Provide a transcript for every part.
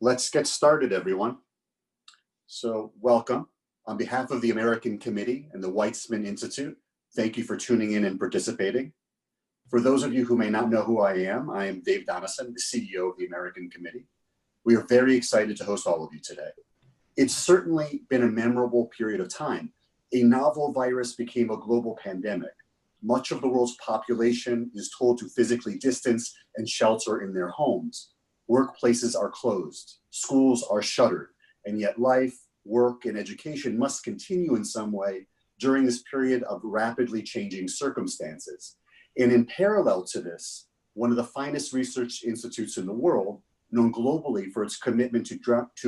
Let's get started, everyone. So welcome. On behalf of the American Committee and the Weizmann Institute, thank you for tuning in and participating. For those of you who may not know who I am Dave Davidson, the CEO of the American Committee. We are very excited to host all of you today. It's certainly been a memorable period of time. A novel virus became a global pandemic. Much of the world's population is told to physically distance and shelter in their homes. Workplaces are closed, schools are shuttered, and yet life, work, and education must continue in some way during this period of rapidly changing circumstances. And in parallel to this, one of the finest research institutes in the world, known globally for its commitment to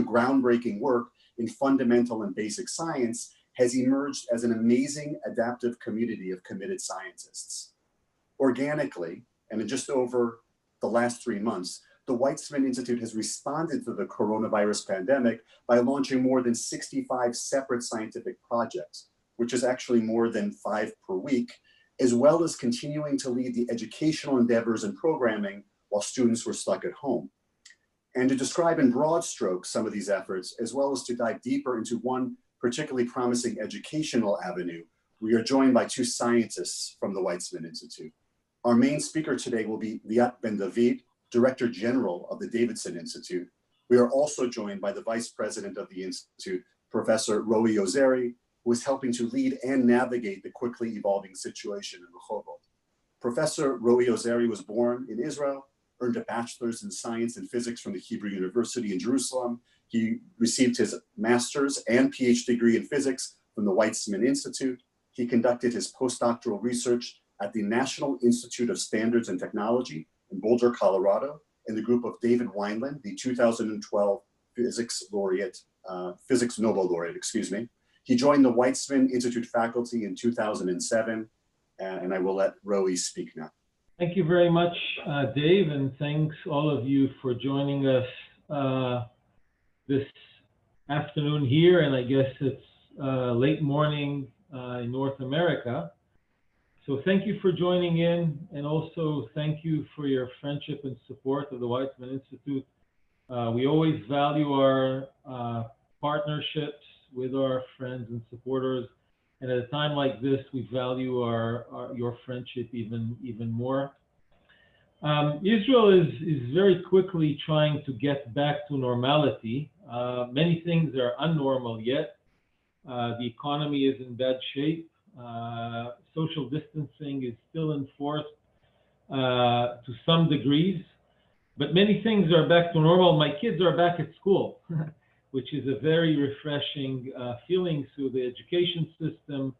groundbreaking work in fundamental and basic science, has emerged as an amazing adaptive community of committed scientists. Organically, and in just over the last 3 months, the Weizmann Institute has responded to the coronavirus pandemic by launching more than 65 separate scientific projects, which is actually more than 5 per week, as well as continuing to lead the educational endeavors and programming while students were stuck at home. And to describe in broad strokes some of these efforts, as well as to dive deeper into one particularly promising educational avenue, we are joined by 2 scientists from the Weizmann Institute. Our main speaker today will be Liat Ben David, Director General of the Davidson Institute. We are also joined by the Vice President of the Institute, Professor Roei Ozeri, who is helping to lead and navigate the quickly evolving situation in Rehovot. Professor Roei Ozeri was born in Israel, earned a bachelor's in science and physics from the Hebrew University in Jerusalem. He received his master's and PhD degree in physics from the Weizmann Institute. He conducted his postdoctoral research at the National Institute of Standards and Technology in Boulder, Colorado, in the group of David Wineland, the 2012 Physics Nobel laureate. He joined the Weizmann Institute faculty in 2007, and I will let Roei speak now. Thank you very much, Dave, and thanks all of you for joining us this afternoon here, and I guess it's late morning in North America. So thank you for joining in, and also thank you for your friendship and support of the Weizmann Institute. We always value our partnerships with our friends and supporters, and at a time like this, we value your friendship even more. Israel is very quickly trying to get back to normality. Many things are unnormal yet. The economy is in bad shape. Social distancing is still enforced to some degrees, but many things are back to normal. My kids are back at school, which is a very refreshing feeling. So the education system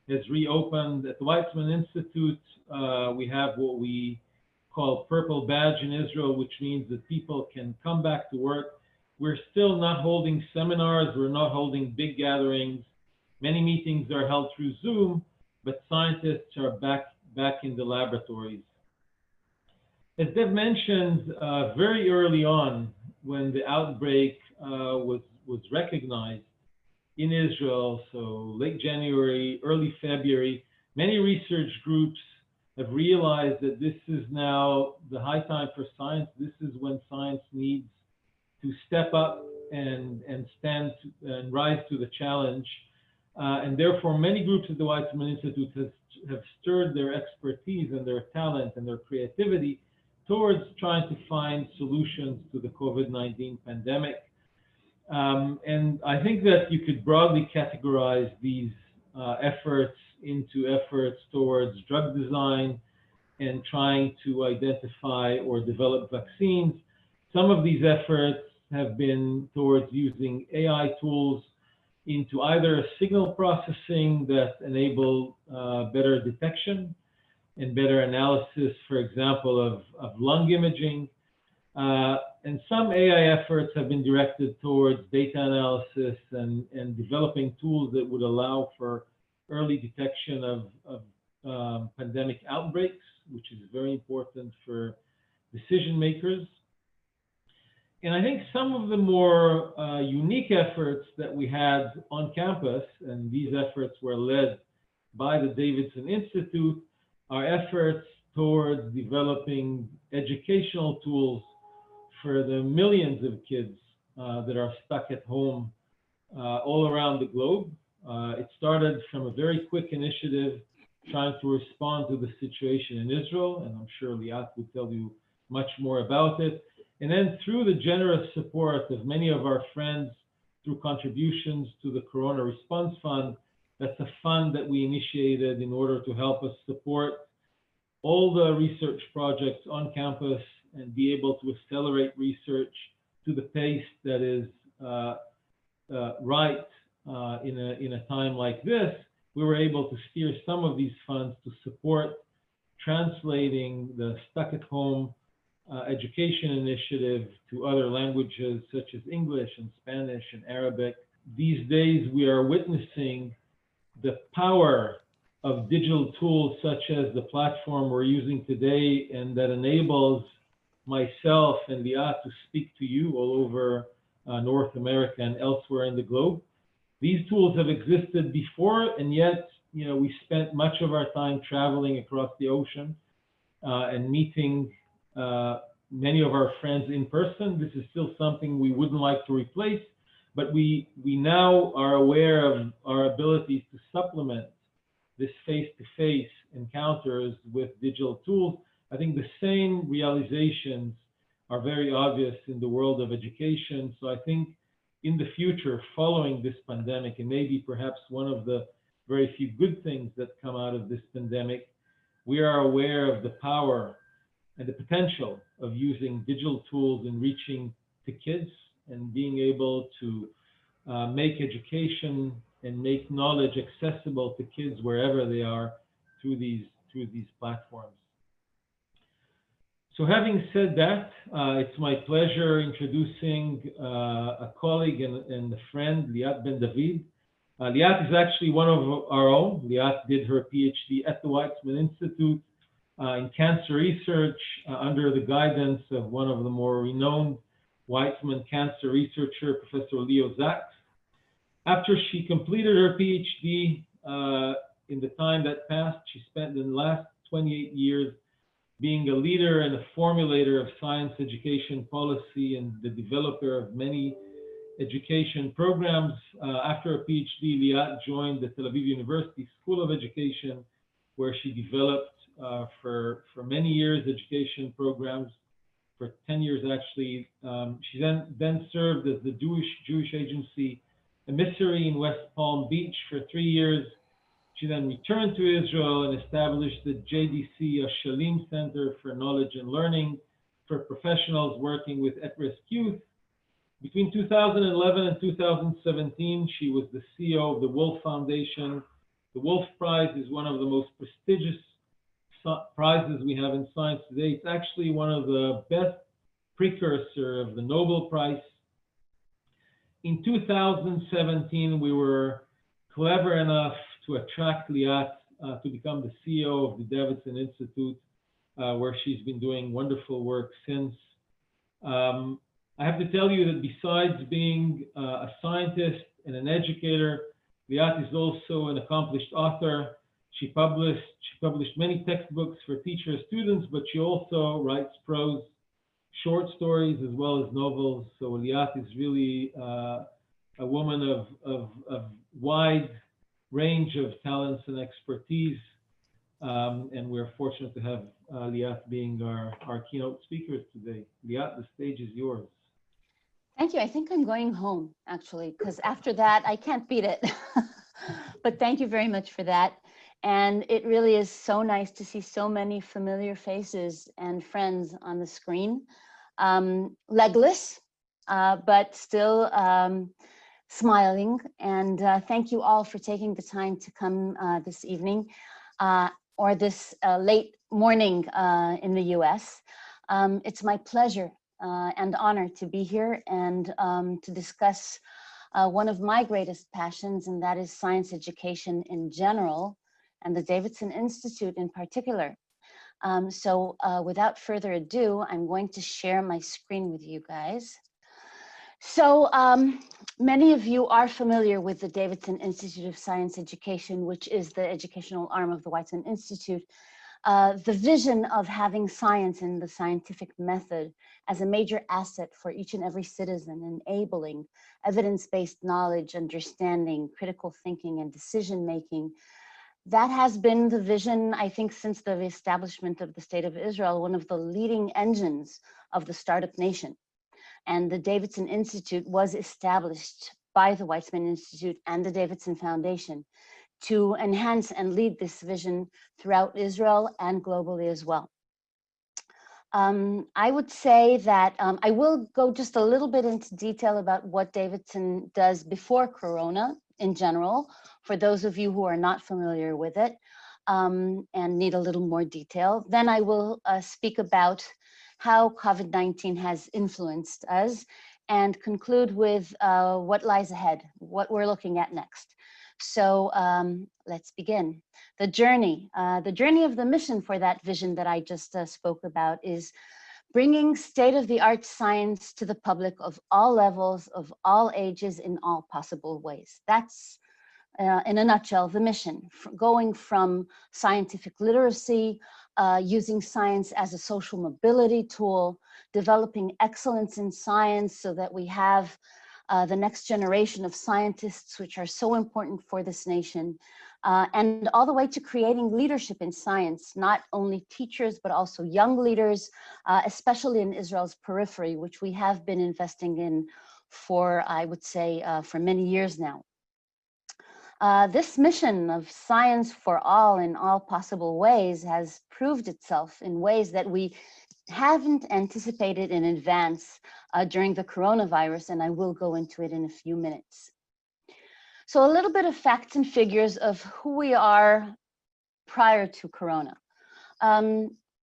has reopened. At the Weizmann Institute, we have what we call Purple Badge in Israel, which means that people can come back to work. We're still not holding seminars. We're not holding big gatherings. Many meetings are held through Zoom, but scientists are back in the laboratories. As Deb mentioned, very early on, when the outbreak was recognized in Israel, so late January, early February, many research groups have realized that this is now the high time for science. This is when science needs to step up and rise to the challenge. And therefore, many groups at the Weizmann Institute have stirred their expertise and their talent and their creativity towards trying to find solutions to the COVID-19 pandemic. And I think that you could broadly categorize these efforts into efforts towards drug design and trying to identify or develop vaccines. Some of these efforts have been towards using AI tools into either signal processing that enable better detection and better analysis, for example, of lung imaging. And some AI efforts have been directed towards data analysis and developing tools that would allow for early detection of pandemic outbreaks, which is very important for decision makers. And I think some of the more unique efforts that we had on campus, and these efforts were led by the Davidson Institute, are efforts towards developing educational tools for the millions of kids that are stuck at home all around the globe. It started from a very quick initiative trying to respond to the situation in Israel, and I'm sure Liat will tell you much more about it. And then through the generous support of many of our friends through contributions to the Corona Response Fund, that's a fund that we initiated in order to help us support all the research projects on campus and be able to accelerate research to the pace that is right in a time like this. We were able to steer some of these funds to support translating the stuck at home education initiative to other languages such as English and Spanish and Arabic. These days we are witnessing the power of digital tools such as the platform we're using today, and that enables myself and Liat to speak to you all over North America and elsewhere in the globe. These tools have existed before, and yet, we spent much of our time traveling across the ocean and meeting many of our friends in person. This is still something we wouldn't like to replace, but we now are aware of our abilities to supplement this face-to-face encounters with digital tools. I think the same realizations are very obvious in the world of education. So I think in the future, following this pandemic, and maybe perhaps one of the very few good things that come out of this pandemic, we are aware of the power and the potential of using digital tools in reaching to kids and being able to make education and make knowledge accessible to kids wherever they are through these platforms. So having said that, it's my pleasure introducing a colleague and a friend, Liat Ben David. Liat is actually one of our own. Liat did her PhD at the Weizmann Institute in cancer research under the guidance of one of the more renowned Weizmann cancer researcher, Professor Leo Sachs. After she completed her PhD, in the time that passed, she spent the last 28 years being a leader and a formulator of science education policy and the developer of many education programs. After a PhD, Liat joined the Tel Aviv University School of Education, where she developed for many years education programs, for 10 years actually. She then served as the Jewish Agency emissary in West Palm Beach for 3 years. She then returned to Israel and established the JDC Shalim Center for Knowledge and Learning for professionals working with at-risk youth. Between 2011 and 2017, she was the CEO of the Wolf Foundation. The Wolf Prize is one of the most prestigious prizes we have in science today. It's actually one of the best precursor of the Nobel Prize. In 2017, we were clever enough to attract Liat to become the CEO of the Davidson Institute, where she's been doing wonderful work since. I have to tell you that besides being a scientist and an educator, Liat is also an accomplished author. She published many textbooks for teachers, students, but she also writes prose, short stories, as well as novels. So Liat is really a woman of wide range of talents and expertise. And we're fortunate to have Liat being our keynote speaker today. Liat, the stage is yours. Thank you. I think I'm going home, actually, because after that, I can't beat it. But thank you very much for that. And it really is so nice to see so many familiar faces and friends on the screen. Legless, but still smiling. And thank you all for taking the time to come this evening or this late morning in the US. It's my pleasure and honor to be here and to discuss one of my greatest passions, and that is science education in general, and the Davidson Institute in particular. So without further ado, I'm going to share my screen with you guys. So many of you are familiar with the Davidson Institute of Science Education, which is the educational arm of the Weizmann Institute. the vision of having science and the scientific method as a major asset for each and every citizen, enabling evidence-based knowledge, understanding, critical thinking, and decision-making. That has been the vision, I think, since the establishment of the State of Israel, one of the leading engines of the startup nation. And the Davidson Institute was established by the Weizmann Institute and the Davidson Foundation to enhance and lead this vision throughout Israel and globally as well. I would say that I will go just a little bit into detail about what Davidson does before Corona in general, for those of you who are not familiar with it and need a little more detail. Then I will speak about how COVID-19 has influenced us and conclude with what lies ahead, what we're looking at next. So let's begin. The journey of the mission for that vision that I just spoke about is bringing state-of-the-art science to the public of all levels, of all ages, in all possible ways. That's, in a nutshell, the mission, going from scientific literacy, using science as a social mobility tool, developing excellence in science so that we have the next generation of scientists, which are so important for this nation, and all the way to creating leadership in science, not only teachers, but also young leaders, especially in Israel's periphery, which we have been investing in for, I would say, for many years now. This mission of science for all in all possible ways has proved itself in ways that we haven't anticipated in advance during the coronavirus, and I will go into it in a few minutes. So a little bit of facts and figures of who we are prior to Corona.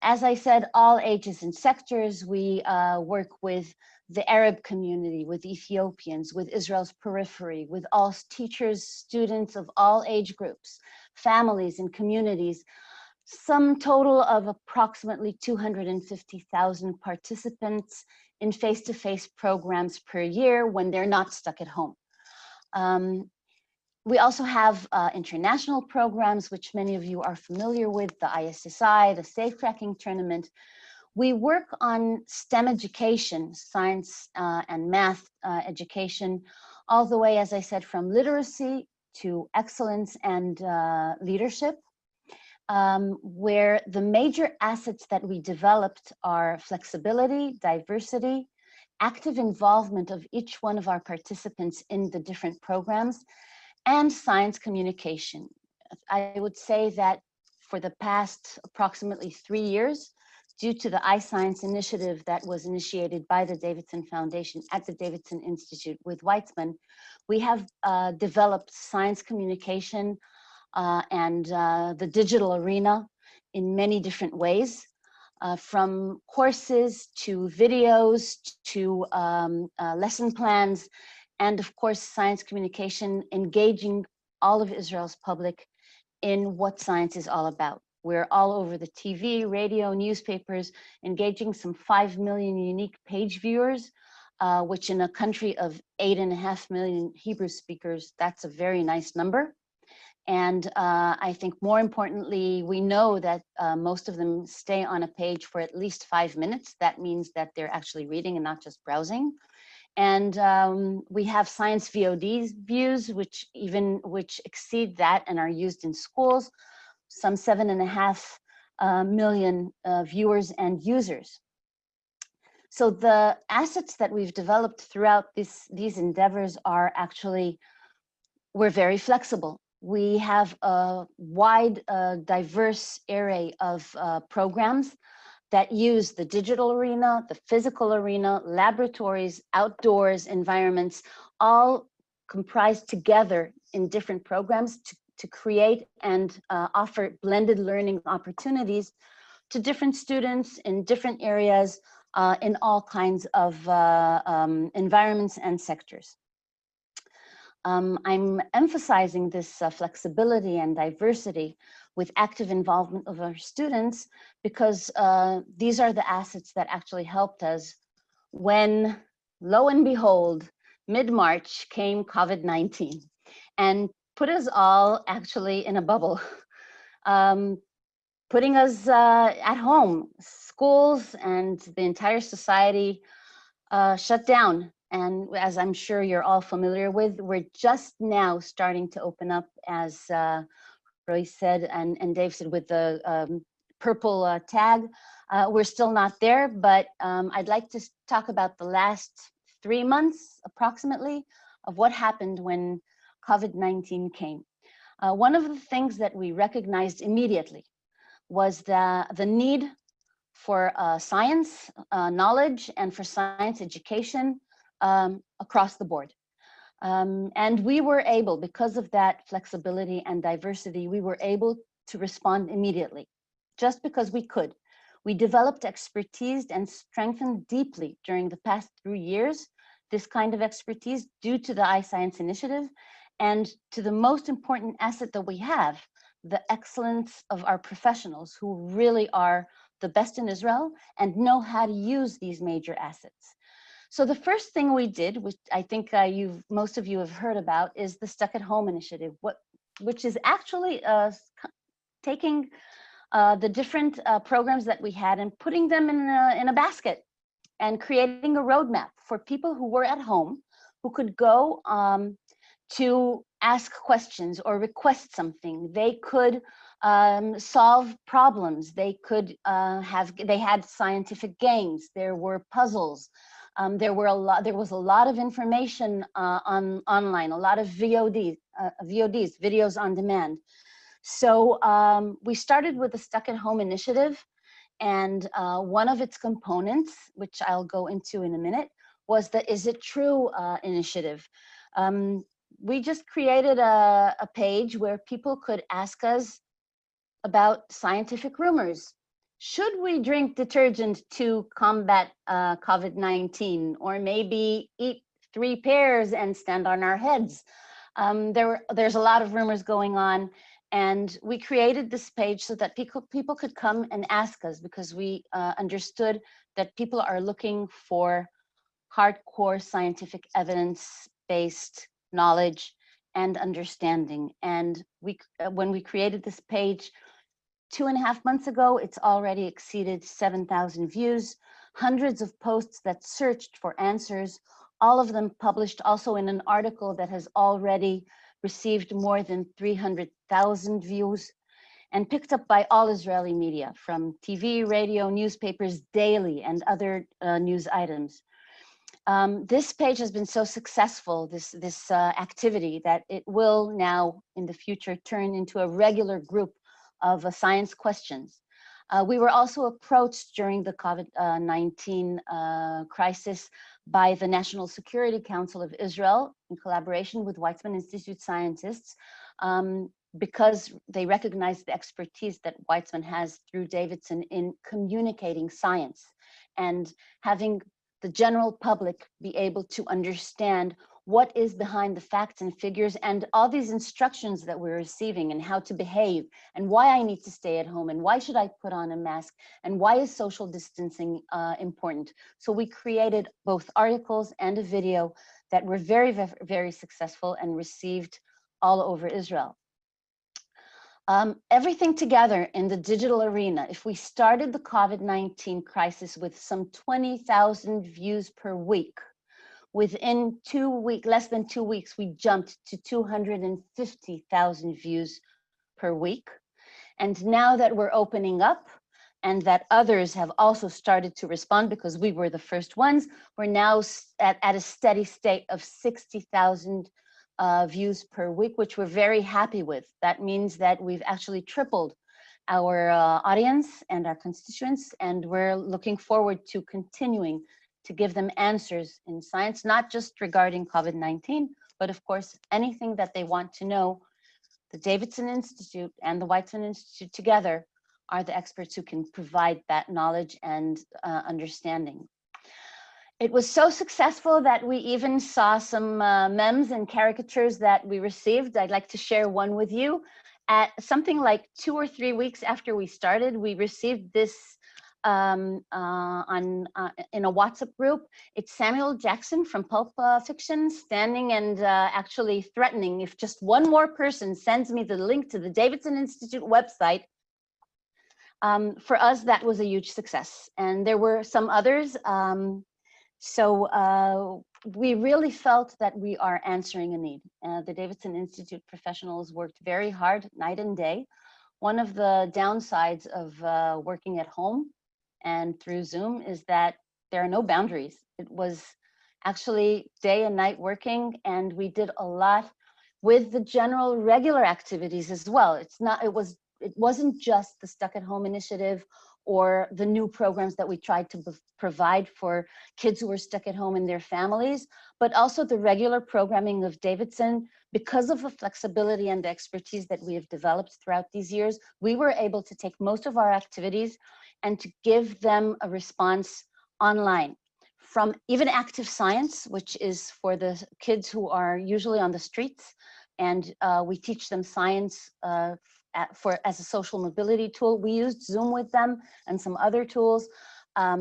As I said, all ages and sectors. We work with the Arab community, with Ethiopians, with Israel's periphery, with all teachers, students of all age groups, families and communities. Some total of approximately 250,000 participants in face-to-face programs per year when they're not stuck at home. We also have international programs, which many of you are familiar with, the ISSI, the Safe Cracking Tournament. We work on STEM education, science and math education, all the way, as I said, from literacy to excellence and leadership, where the major assets that we developed are flexibility, diversity, active involvement of each one of our participants in the different programs, and science communication. I would say that for the past approximately 3 years, due to the iScience initiative that was initiated by the Davidson Foundation at the Davidson Institute with Weizmann, we have developed science communication and the digital arena in many different ways, from courses to videos to lesson plans, and of course, science communication, engaging all of Israel's public in what science is all about. We're all over the TV, radio, newspapers, engaging some 5 million unique page viewers, which in a country of 8.5 million Hebrew speakers, that's a very nice number. And I think more importantly, we know that most of them stay on a page for at least 5 minutes. That means that they're actually reading and not just browsing. And we have science VOD views, which exceed that and are used in schools, some 7.5 million viewers and users. So the assets that we've developed throughout these endeavors are actually, we're very flexible. We have a wide, diverse array of programs that use the digital arena, the physical arena, laboratories, outdoors environments, all comprised together in different programs to create and offer blended learning opportunities to different students in different areas in all kinds of environments and sectors. I'm emphasizing this flexibility and diversity with active involvement of our students because these are the assets that actually helped us when, lo and behold, mid-March came COVID-19 and put us all actually in a bubble. putting us at home. Schools and the entire society shut down. And as I'm sure you're all familiar with, we're just now starting to open up, as Roy said, and Dave said, with the purple tag. We're still not there, but I'd like to talk about the last 3 months approximately of what happened when COVID-19 came. One of the things that we recognized immediately was the need for science knowledge and for science education across the board. And we were able, because of that flexibility and diversity, we were able to respond immediately, just because we could. We developed expertise and strengthened deeply during the past 3 years this kind of expertise due to the iScience initiative and to the most important asset that we have, the excellence of our professionals who really are the best in Israel and know how to use these major assets. So the first thing we did, which I think most of you have heard about, is the Stuck at Home initiative, which is actually taking the different programs that we had and putting them in a basket and creating a roadmap for people who were at home, who could go to ask questions or request something. They could solve problems. They could they had scientific games. There were puzzles. There was a lot of information online, a lot of VODs, videos on demand. So we started with the Stuck at Home initiative, and one of its components, which I'll go into in a minute, was the Is It True initiative. We just created a page where people could ask us about scientific rumors. Should we drink detergent to combat COVID-19, or maybe eat 3 pears and stand on our heads? There's a lot of rumors going on, and we created this page so that people could come and ask us, because we understood that people are looking for hardcore scientific evidence-based knowledge and understanding. And when we created this page 2.5 months ago, it's already exceeded 7,000 views, hundreds of posts that searched for answers, all of them published also in an article that has already received more than 300,000 views and picked up by all Israeli media, from TV, radio, newspapers daily, and other news items. This page has been so successful, this activity, that it will now in the future turn into a regular group of science questions. We were also approached during the COVID-19 crisis by the National Security Council of Israel in collaboration with Weizmann Institute scientists, because they recognize the expertise that Weizmann has through Davidson in communicating science and having the general public be able to understand what is behind the facts and figures and all these instructions that we're receiving, and how to behave, and why I need to stay at home, and why should I put on a mask, and why is social distancing important. So we created both articles and a video that were very, very successful and received all over Israel. Everything together in the digital arena, if we started the COVID-19 crisis with some 20,000 views per week, within less than 2 weeks, we jumped to 250,000 views per week. And now that we're opening up and that others have also started to respond, because we were the first ones, we're now at a steady state of 60,000 views per week, which we're very happy with. That means that we've actually tripled our audience and our constituents, and we're looking forward to continuing to give them answers in science, not just regarding COVID-19, but of course, anything that they want to know. The Davidson Institute and the Weizmann Institute together are the experts who can provide that knowledge and understanding. It was so successful that we even saw some memes and caricatures that we received. I'd like to share one with you. At something like 2 or 3 weeks after we started, we received this in a WhatsApp group. It's Samuel Jackson from Pulp Fiction standing and actually threatening, if just one more person sends me the link to the Davidson Institute website, For us, that was a huge success. And there were some others. So we really felt that we are answering a need. The Davidson Institute professionals worked very hard night and day. One of the downsides of working at home and through Zoom is that there are no boundaries. It was actually day and night working, and we did a lot with the general regular activities as well. It wasn't just the Stuck at Home initiative or the new programs that we tried to provide for kids who were stuck at home and their families, but also the regular programming of Davidson. Because of the flexibility and the expertise that we have developed throughout these years, we were able to take most of our activities and to give them a response online. From even active science, which is for the kids who are usually on the streets, and we teach them science as a social mobility tool. We used Zoom with them and some other tools.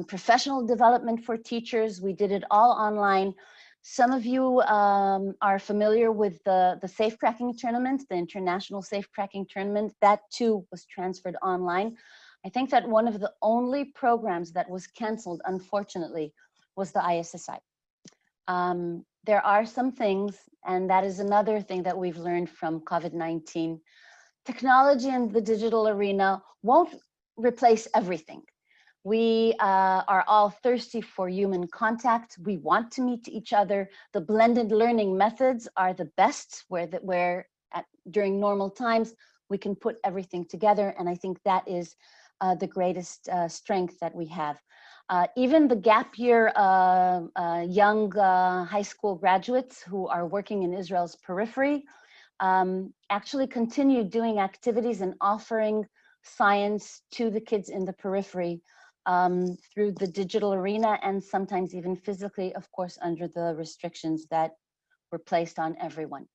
Professional development for teachers, we did it all online. Some of you are familiar with the Safecracking tournament, the International Safecracking tournament. That too was transferred online. I think that one of the only programs that was canceled, unfortunately, was the ISSI. There are some things, and that is another thing that we've learned from COVID-19. Technology in the digital arena won't replace everything. We are all thirsty for human contact. We want to meet each other. The blended learning methods are the best, during normal times, we can put everything together. And I think that is the greatest strength that we have. Even the gap year young high school graduates who are working in Israel's periphery actually continue doing activities and offering science to the kids in the periphery through the digital arena, and sometimes even physically, of course, under the restrictions that were placed on everyone.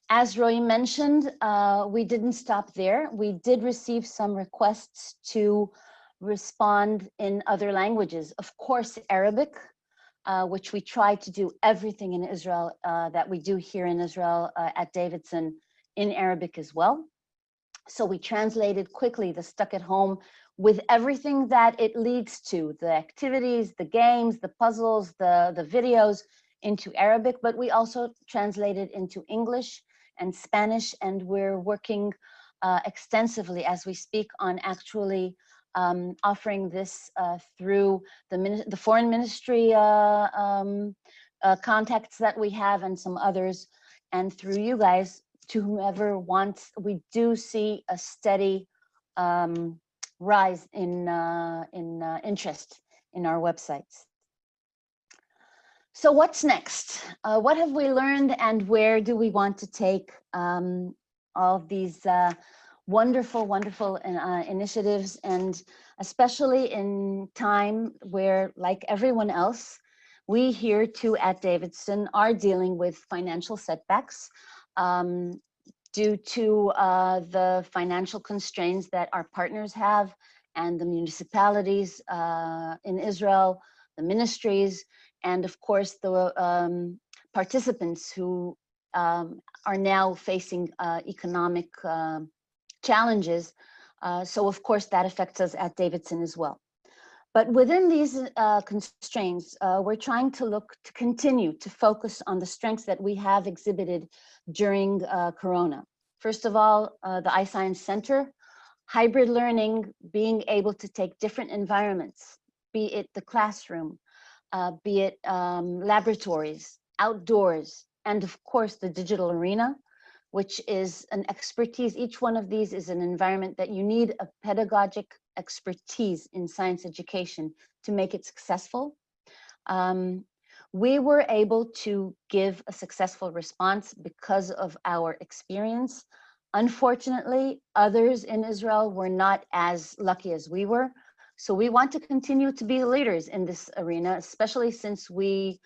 As Roy mentioned, we didn't stop there. We did receive some requests to respond in other languages. Of course, Arabic, which we try to do everything in Israel that we do here in Israel at Davidson in Arabic as well. So we translated quickly the Stuck at Home with everything that it leads to, the activities, the games, the puzzles, the videos into Arabic, but we also translated into English and Spanish, and we're working extensively as we speak on actually offering this through the foreign ministry contacts that we have and some others, and through you guys, to whomever wants. We do see a steady rise in interest in our websites. So what's next? What have we learned, and where do we want to take all of these wonderful, wonderful initiatives, and especially in time where, like everyone else, we here too at Davidson are dealing with financial setbacks due to the financial constraints that our partners have, and the municipalities in Israel, the ministries, and of course the participants who are now facing economic challenges. So of course that affects us at Davidson as well. But within these constraints, we're trying to continue to focus on the strengths that we have exhibited during Corona. First of all, the iScience Center, hybrid learning, being able to take different environments, be it the classroom, be it laboratories, outdoors, and of course the digital arena, which is an expertise. Each one of these is an environment that you need a pedagogic expertise in science education to make it successful. We were able to give a successful response because of our experience. Unfortunately, others in Israel were not as lucky as we were. So we want to continue to be leaders in this arena, especially since we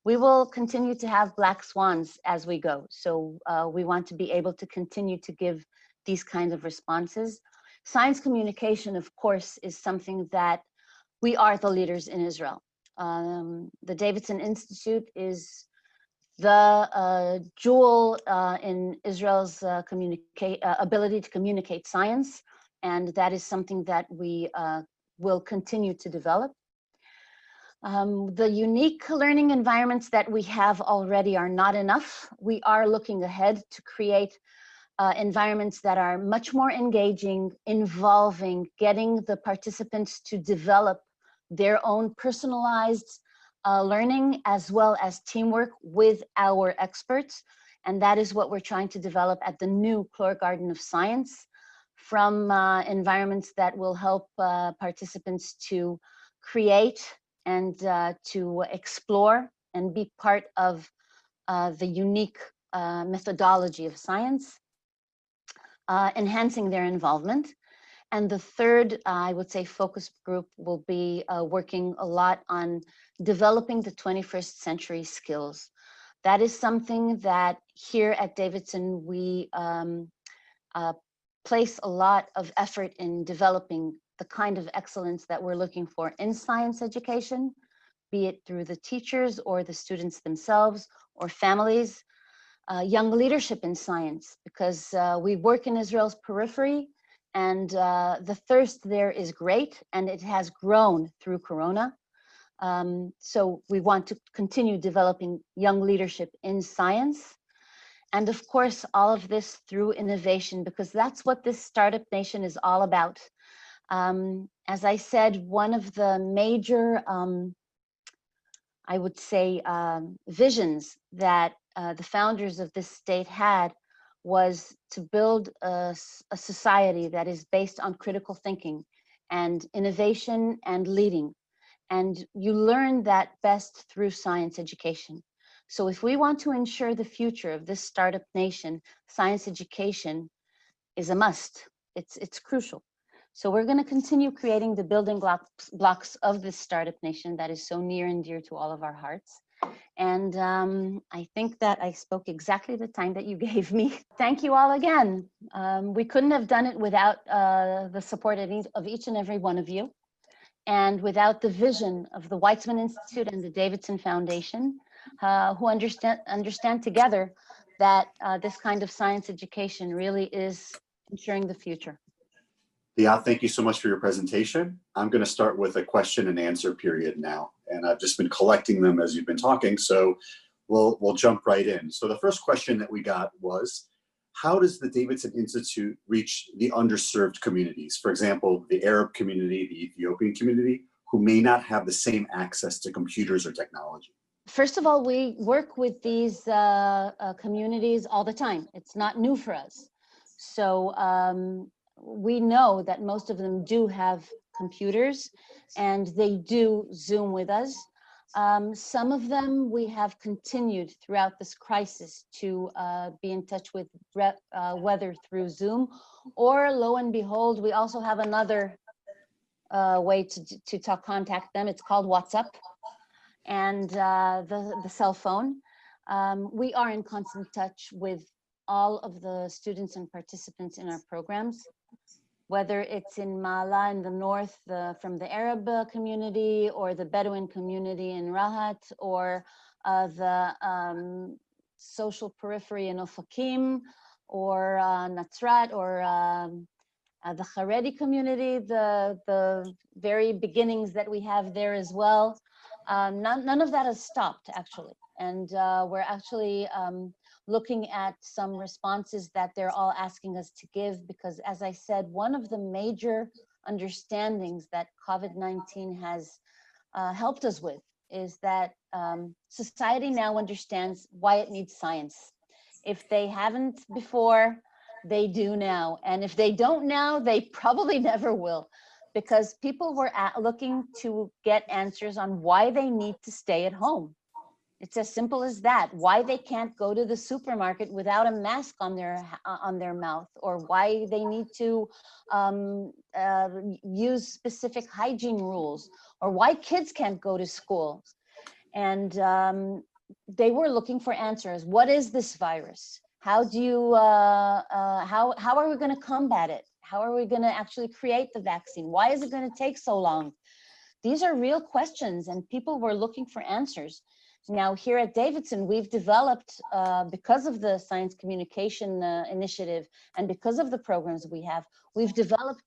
will continue to have black swans as we go. So we want to be able to continue to give these kinds of responses. Science communication, of course, is something that we are the leaders in Israel. The Davidson Institute is the jewel in Israel's ability to communicate science. And that is something that we will continue to develop. The unique learning environments that we have already are not enough. We are looking ahead to create environments that are much more engaging, involving, getting the participants to develop their own personalized learning, as well as teamwork with our experts. And that is what we're trying to develop at the new Clore Garden of Science, from environments that will help participants to create and to explore and be part of the unique methodology of science, enhancing their involvement. And the third, I would say, focus group will be working a lot on developing the 21st century skills. That is something that here at Davidson, we place a lot of effort in developing the kind of excellence that we're looking for in science education, be it through the teachers or the students themselves or families. Young leadership in science, because we work in Israel's periphery, and the thirst there is great, and it has grown through Corona. So we want to continue developing young leadership in science. And of course, all of this through innovation, because that's what this Startup Nation is all about. As I said, one of the major, I would say, visions that the founders of this state had was to build a society that is based on critical thinking and innovation and leading. And you learn that best through science education. So if we want to ensure the future of this startup nation, science education is a must. It's crucial. So we're going to continue creating the building blocks of this startup nation that is so near and dear to all of our hearts. And I think that I spoke exactly the time that you gave me. Thank you all again. We couldn't have done it without the support of each and every one of you, and without the vision of the Liat Ben Institute and the Davidson Foundation, who understand together that this kind of science education really is ensuring the future. Liat, thank you so much for your presentation. I'm going to start with a question and answer period now, and I've just been collecting them as you've been talking, so we'll jump right in. So the first question that we got was, how does the Davidson Institute reach the underserved communities? For example, the Arab community, the Ethiopian community, who may not have the same access to computers or technology? First of all, we work with these communities all the time. It's not new for us. So we know that most of them do have computers and they do Zoom with us. Some of them we have continued throughout this crisis to be in touch with, whether through Zoom, or lo and behold, we also have another way to contact them. It's called WhatsApp, and the cell phone. We are in constant touch with all of the students and participants in our programs, whether it's in Mala in the north, from the Arab community, or the Bedouin community in Rahat, or the social periphery in Ofakim, or Nazrat, or the Haredi community, the very beginnings that we have there as well. None of that has stopped, actually. And we're actually looking at some responses that they're all asking us to give, because as I said, one of the major understandings that COVID-19 has helped us with is that society now understands why it needs science. If they haven't before, they do now. And if they don't now, they probably never will, because people were looking to get answers on why they need to stay at home. It's as simple as that. Why they can't go to the supermarket without a mask on their mouth, or why they need to use specific hygiene rules, or why kids can't go to school. And they were looking for answers. What is this virus? How do you? How are we going to combat it? How are we going to actually create the vaccine? Why is it going to take so long? These are real questions, and people were looking for answers. Now, here at Davidson, we've developed, because of the science communication initiative and because of the programs we have, we've developed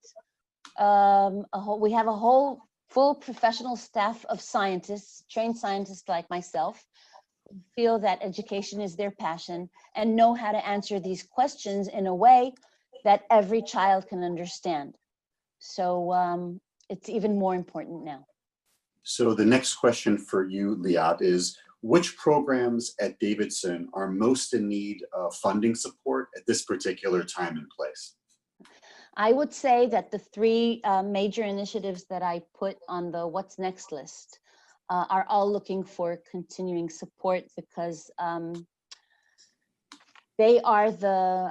we have a whole full professional staff of scientists, trained scientists like myself, who feel that education is their passion and know how to answer these questions in a way that every child can understand. So it's even more important now. So the next question for you, Liat, is which programs at Davidson are most in need of funding support at this particular time and place? I would say that the three major initiatives that I put on the what's next list are all looking for continuing support, because they are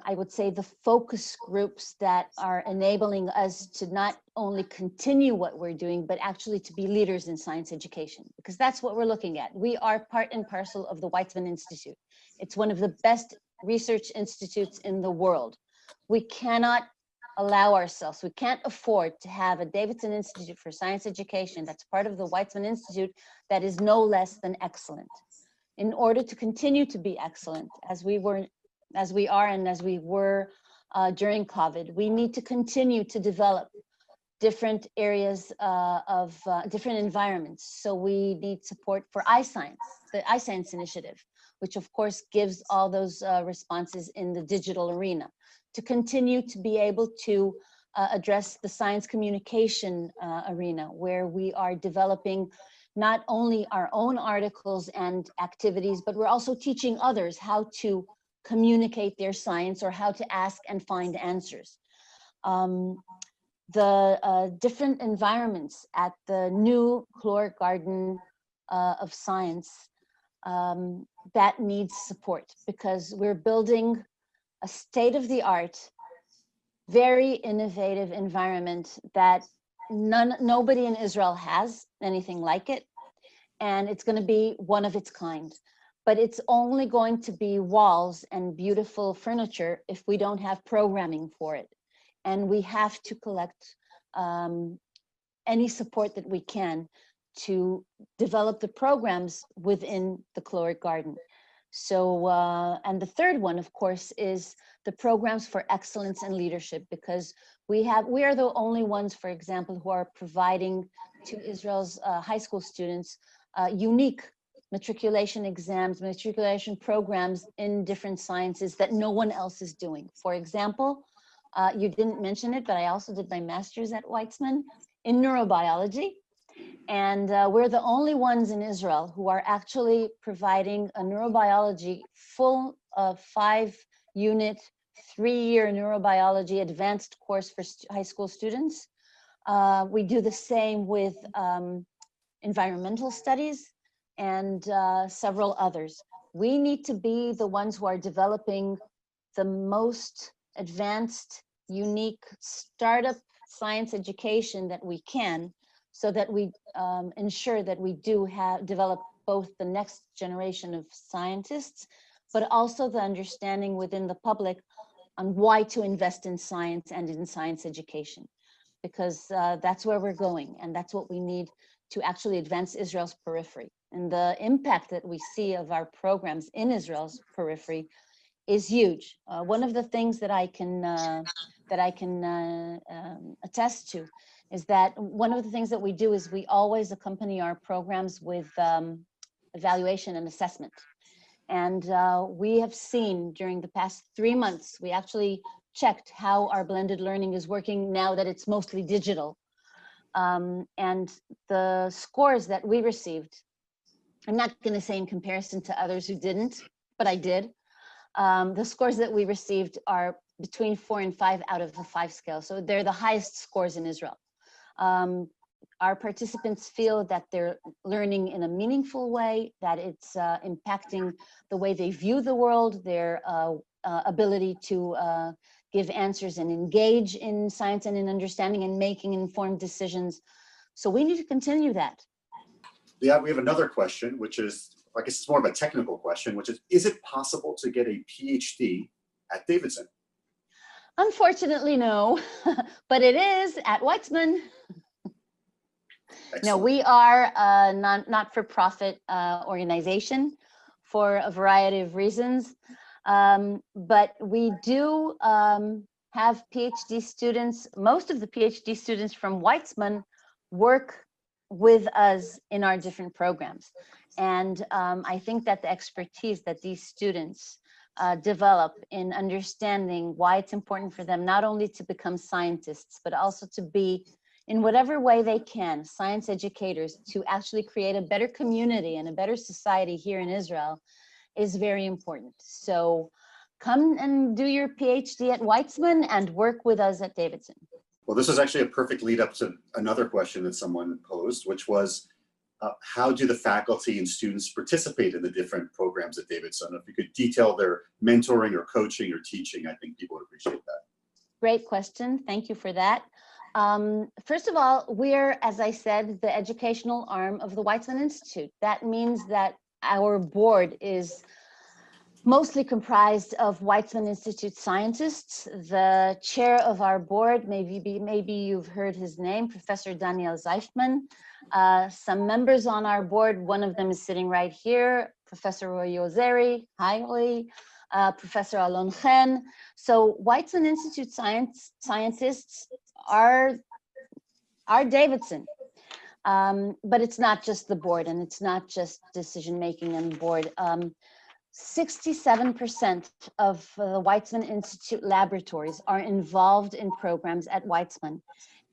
I would say, the focus groups that are enabling us to not only continue what we're doing, but actually to be leaders in science education, because that's what we're looking at. We are part and parcel of the Weizmann Institute. It's one of the best research institutes in the world. We cannot allow ourselves, we can't afford to have a Davidson Institute for Science Education that's part of the Weizmann Institute that is no less than excellent. In order to continue to be excellent, as we are and as we were during COVID, we need to continue to develop different areas of different environments. So we need support for iScience, the iScience initiative, which of course gives all those responses in the digital arena, to continue to be able to address the science communication arena, where we are developing not only our own articles and activities, but we're also teaching others how to communicate their science or how to ask and find answers. The different environments at the new Chlor Garden of Science, that needs support, because we're building a state-of-the-art, very innovative environment that nobody in Israel has anything like it, and it's going to be one of its kind. But it's only going to be walls and beautiful furniture if we don't have programming for it. And we have to collect any support that we can to develop the programs within the Chlor Garden. So, and the third one, of course, is the programs for excellence and leadership, because we are the only ones, for example, who are providing to Israel's high school students unique matriculation exams, matriculation programs in different sciences that no one else is doing. For example, you didn't mention it, but I also did my master's at Weizmann in neurobiology. And we're the only ones in Israel who are actually providing a neurobiology full 5-unit, 3-year neurobiology advanced course for high school students. We do the same with environmental studies and several others. We need to be the ones who are developing the most advanced, unique startup science education that we can, so that we ensure that we do develop both the next generation of scientists, but also the understanding within the public on why to invest in science and in science education, because that's where we're going, and that's what we need to actually advance Israel's periphery. And the impact that we see of our programs in Israel's periphery is huge. One of the things that I can attest to is that one of the things that we do is we always accompany our programs with evaluation and assessment. And we have seen during the past 3 months, we actually checked how our blended learning is working now that it's mostly digital. And the scores that we received, I'm not going to say in comparison to others who didn't, but I did. The scores that we received are between 4 and 5 out of the 5 scale. So they're the highest scores in Israel. Our participants feel that they're learning in a meaningful way, that it's impacting the way they view the world, their ability to give answers and engage in science and in understanding and making informed decisions. So we need to continue that. Yeah, we have another question, which is, I guess it's more of a technical question, which is it possible to get a PhD at Davidson? Unfortunately, no, but it is at Weizmann. No, Excellent. we are a not-for-profit organization for a variety of reasons. But we do have PhD students. Most of the PhD students from Weizmann work with us in our different programs. And I think that the expertise that these students develop in understanding why it's important for them not only to become scientists, but also to be, in whatever way they can, science educators, to actually create a better community and a better society here in Israel is very important. So come and do your PhD at Weizmann and work with us at Davidson. Well, this is actually a perfect lead up to another question that someone posed, which was, how do the faculty and students participate in the different programs at Davidson? If you could detail their mentoring or coaching or teaching, I think people would appreciate that. Great question. Thank you for that. First of all, we're, as I said, the educational arm of the Davidson Institute. That means that our board is mostly comprised of Davidson Institute scientists. The chair of our board, maybe you've heard his name, Professor Daniel Zeifman. Some members on our board, one of them is sitting right here, Professor Roy Ozeri, hi Roy, Professor Alon Chen. So Davidson Institute scientists are Davidson. But it's not just the board, and it's not just decision-making on the board. 67% of the Weizmann Institute laboratories are involved in programs at Weizmann.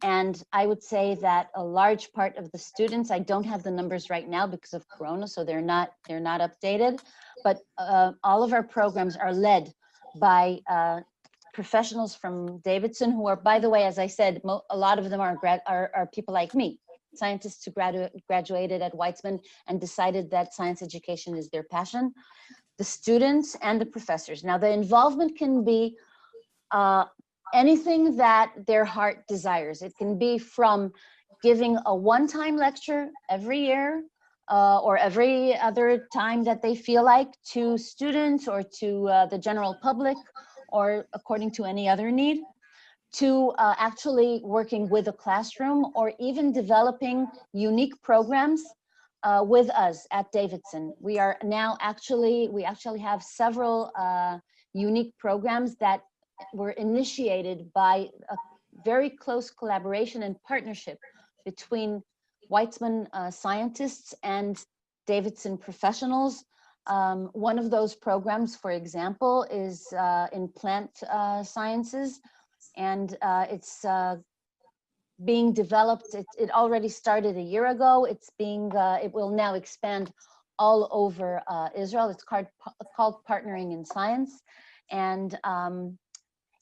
And I would say that a large part of the students, I don't have the numbers right now because of Corona, so they're not updated, but all of our programs are led by professionals from Davidson who are, by the way, as I said, a lot of them are people like me, scientists who graduated at Weizmann and decided that science education is their passion. The students and the professors. Now, the involvement can be anything that their heart desires. It can be from giving a one-time lecture every year or every other time that they feel like, to students or to the general public, or according to any other need, to actually working with a classroom, or even developing unique programs with us at Davidson. We actually have several unique programs that were initiated by a very close collaboration and partnership between Weizmann scientists and Davidson professionals. One of those programs, for example, is in plant sciences, and it's being developed. It already started a year ago. It will now expand all over Israel. It's called Partnering in Science. And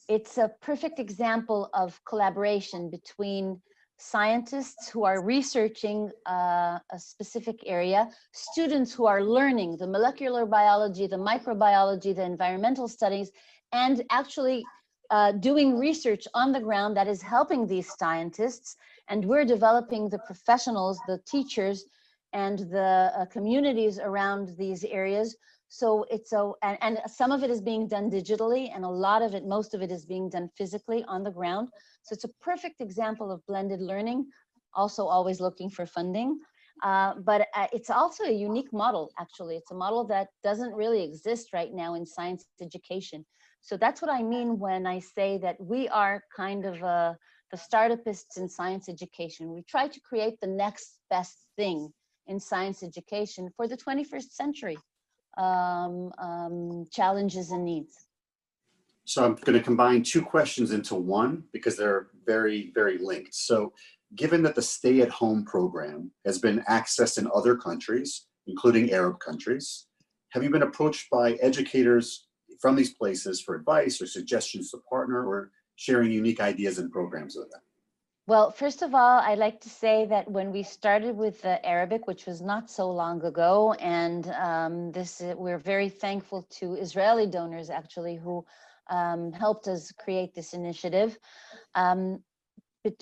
it's a perfect example of collaboration between scientists who are researching a specific area, students who are learning the molecular biology, the microbiology, the environmental studies, and actually doing research on the ground that is helping these scientists. And we're developing the professionals, the teachers, and the communities around these areas. So and some of it is being done digitally, and most of it is being done physically on the ground. So it's a perfect example of blended learning, also always looking for funding. But it's also a unique model, actually. It's a model that doesn't really exist right now in science education. So that's what I mean when I say that we are kind of the startupists in science education. We try to create the next best thing in science education for the 21st century challenges and needs. So I'm going to combine two questions into one because they're very, very linked. So given that the stay-at-home program has been accessed in other countries, including Arab countries, have you been approached by educators from these places for advice or suggestions to partner, or sharing unique ideas and programs with them? Well, first of all, I'd like to say that when we started with the Arabic, which was not so long ago, and we're very thankful to Israeli donors, actually, who helped us create this initiative. I would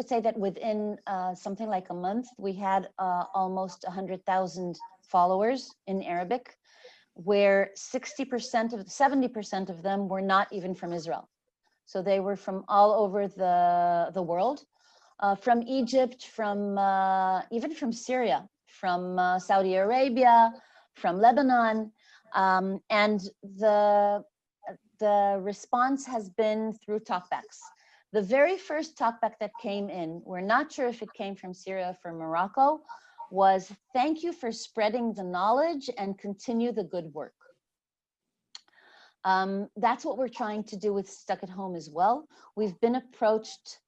say that within something like a month, we had almost 100,000 followers in Arabic, where 70% of them were not even from Israel. So they were from all over the world. from Egypt, from even from Syria, from Saudi Arabia, from Lebanon, and the response has been through talkbacks. The very first talkback that came in, we're not sure if it came from Syria or from Morocco, was thank you for spreading the knowledge and continue the good work. That's what we're trying to do with Stuck at Home as well. We've been approached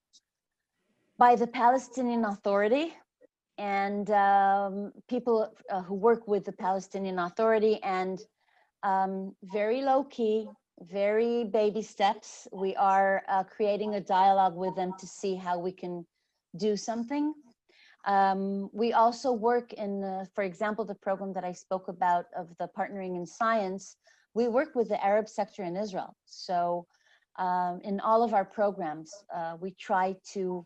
by the Palestinian Authority and people who work with the Palestinian Authority, and very low key, very baby steps. We are creating a dialogue with them to see how we can do something. We also work in, for example, the program that I spoke about of the Partnering in Science. We work with the Arab sector in Israel. So in all of our programs, we try to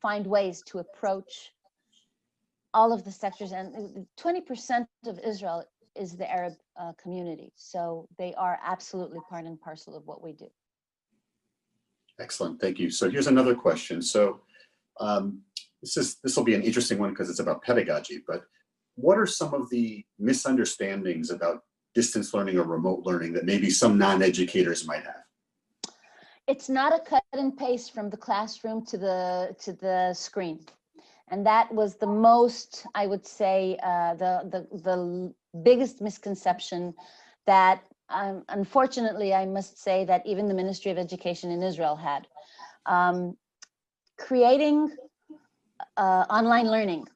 find ways to approach all of the sectors, and 20% of Israel is the Arab community. So they are absolutely part and parcel of what we do. Excellent, thank you. So here's another question. So this will be an interesting one because it's about pedagogy, but what are some of the misunderstandings about distance learning or remote learning that maybe some non-educators might have? It's not a cut and paste from the classroom to the screen. And that was the most, I would say, the biggest misconception that unfortunately, I must say that even the Ministry of Education in Israel had. Creating online learning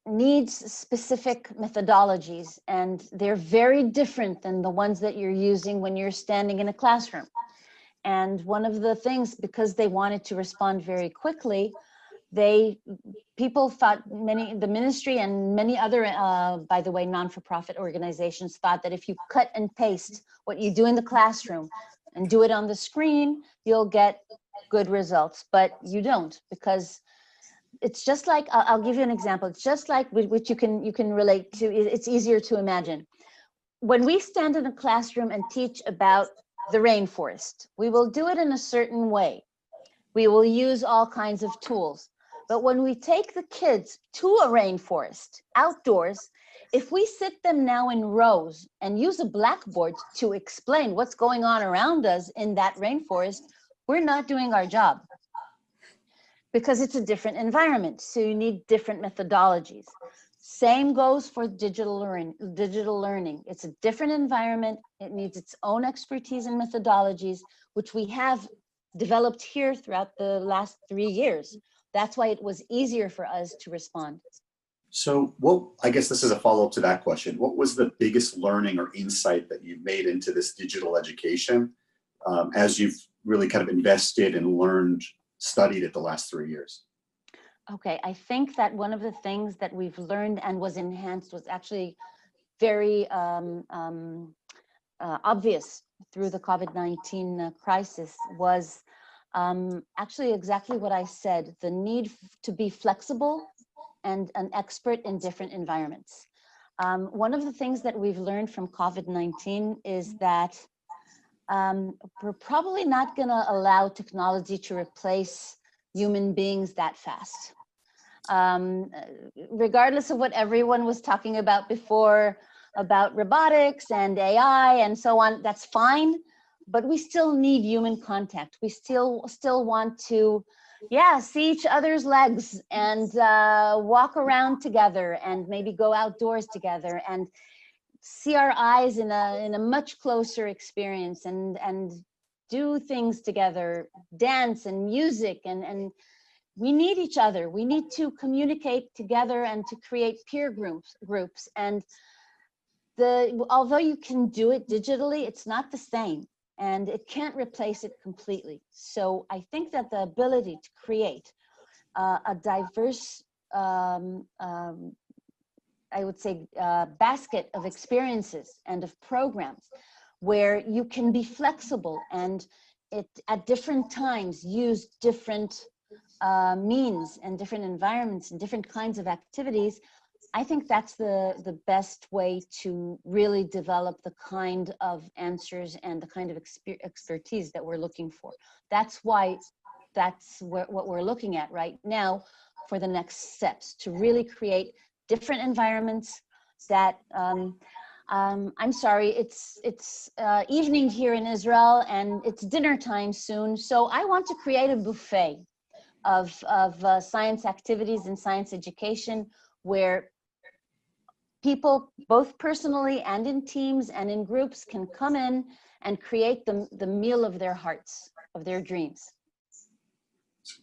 needs specific methodologies, and they're very different than the ones that you're using when you're standing in a classroom. And one of the things, because they wanted to respond very quickly, people thought, the ministry and many other, by the way, non-for-profit organizations thought that if you cut and paste what you do in the classroom and do it on the screen, you'll get good results, but you don't, because it's just like, I'll give you an example. It's just like, which you can relate to, it's easier to imagine. When we stand in a classroom and teach about the rainforest, we will do it in a certain way. We will use all kinds of tools. But when we take the kids to a rainforest outdoors, if we sit them now in rows and use a blackboard to explain what's going on around us in that rainforest, we're not doing our job, because it's a different environment. So you need different methodologies. Same goes for digital learning. It's a different environment. It needs its own expertise and methodologies, which we have developed here throughout the last 3 years. That's why it was easier for us to respond. So I guess this is a follow-up to that question. What was the biggest learning or insight that you've made into this digital education as you've really kind of invested and learned, studied it the last 3 years? Okay, I think that one of the things that we've learned and was enhanced was actually very obvious through the COVID-19 crisis was actually exactly what I said, the need to be flexible and an expert in different environments. One of the things that we've learned from COVID-19 is that we're probably not going to allow technology to replace human beings that fast. Regardless of what everyone was talking about before, about robotics and AI and so on, that's fine, but we still need human contact. We still want to, see each other's legs and walk around together and maybe go outdoors together and see our eyes in a much closer experience and do things together, dance and music, and we need each other. We need to communicate together and to create peer groups. And although you can do it digitally, it's not the same, and it can't replace it completely. So I think that the ability to create a diverse, I would say, basket of experiences and of programs where you can be flexible and at different times use different means and different environments and different kinds of activities, I think that's the best way to really develop the kind of answers and the kind of expertise that we're looking for. That's why that's what we're looking at right now for the next steps, to really create different environments that, I'm sorry, it's evening here in Israel and it's dinner time soon. So I want to create a buffet of science activities and science education where people, both personally and in teams and in groups, can come in and create the meal of their hearts, of their dreams.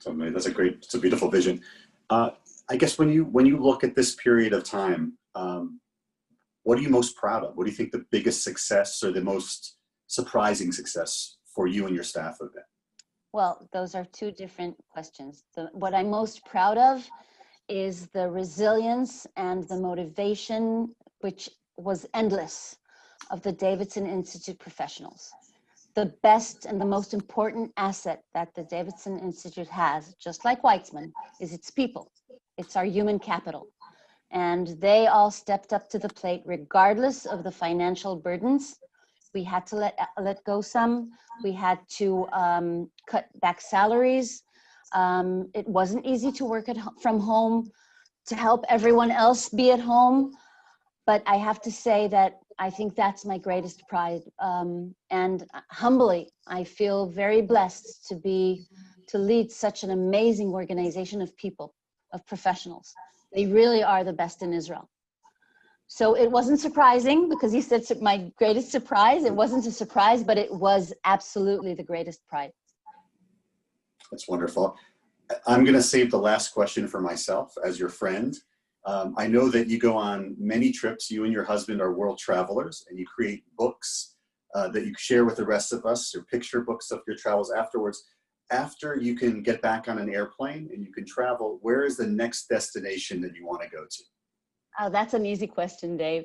That's it's a beautiful vision. I guess when you look at this period of time, what are you most proud of? What do you think the biggest success or the most surprising success for you and your staff have been? Well, those are two different questions. What I'm most proud of is the resilience and the motivation, which was endless, of the Davidson Institute professionals. The best and the most important asset that the Davidson Institute has, just like Weizmann, is its people. It's our human capital. And they all stepped up to the plate regardless of the financial burdens. We had to let go some. We had to cut back salaries. It wasn't easy to work from home, to help everyone else be at home. But I have to say that I think that's my greatest pride. And humbly, I feel very blessed to lead such an amazing organization of people, of professionals. They really are the best in Israel. So it wasn't surprising, because you said my greatest surprise. It wasn't a surprise, but it was absolutely the greatest pride. That's wonderful. I'm going to save the last question for myself as your friend. I know that you go on many trips. You and your husband are world travelers, and you create books that you share with the rest of us, or picture books of your travels afterwards. After you can get back on an airplane and you can travel, where is the next destination that you want to go to? Oh, that's an easy question, Dave.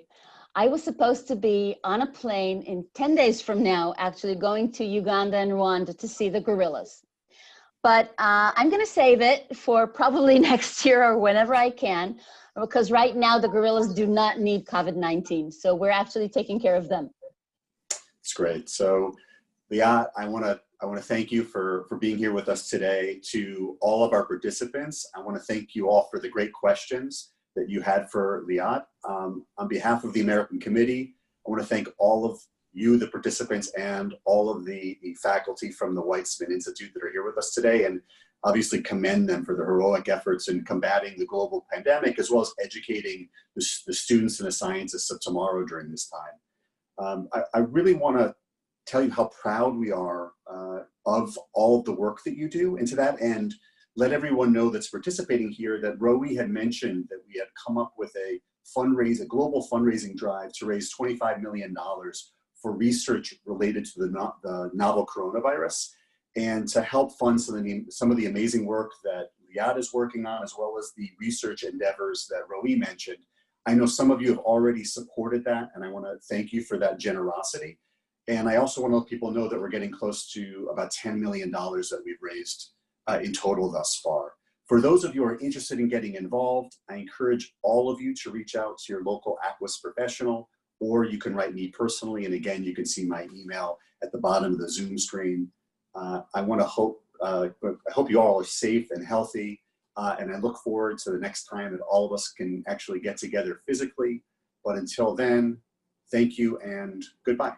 I was supposed to be on a plane in 10 days from now, actually going to Uganda and Rwanda to see the gorillas. But I'm going to save it for probably next year or whenever I can, because right now the gorillas do not need COVID-19. So we're actually taking care of them. That's great. So, Liat, I want to thank you for being here with us today. To all of our participants, I want to thank you all for the great questions that you had for Liat. On behalf of the American Committee, I want to thank all of you, the participants, and all of the faculty from the Weizmann Institute that are here with us today, and obviously commend them for their heroic efforts in combating the global pandemic, as well as educating the students and the scientists of tomorrow during this time. I really want to tell you how proud we are of all of the work that you do, and to that end, let everyone know that's participating here that Roe had mentioned that we had come up with a global fundraising drive to raise $25 million for research related to the novel coronavirus, and to help fund some of the amazing work that Liat is working on, as well as the research endeavors that Roe mentioned. I know some of you have already supported that, and I want to thank you for that generosity. And I also want to let people know that we're getting close to about $10 million that we've raised in total thus far. For those of you who are interested in getting involved, I encourage all of you to reach out to your local Aquis professional, or you can write me personally. And again, you can see my email at the bottom of the Zoom screen. I hope you all are safe and healthy. And I look forward to the next time that all of us can actually get together physically. But until then, thank you and goodbye.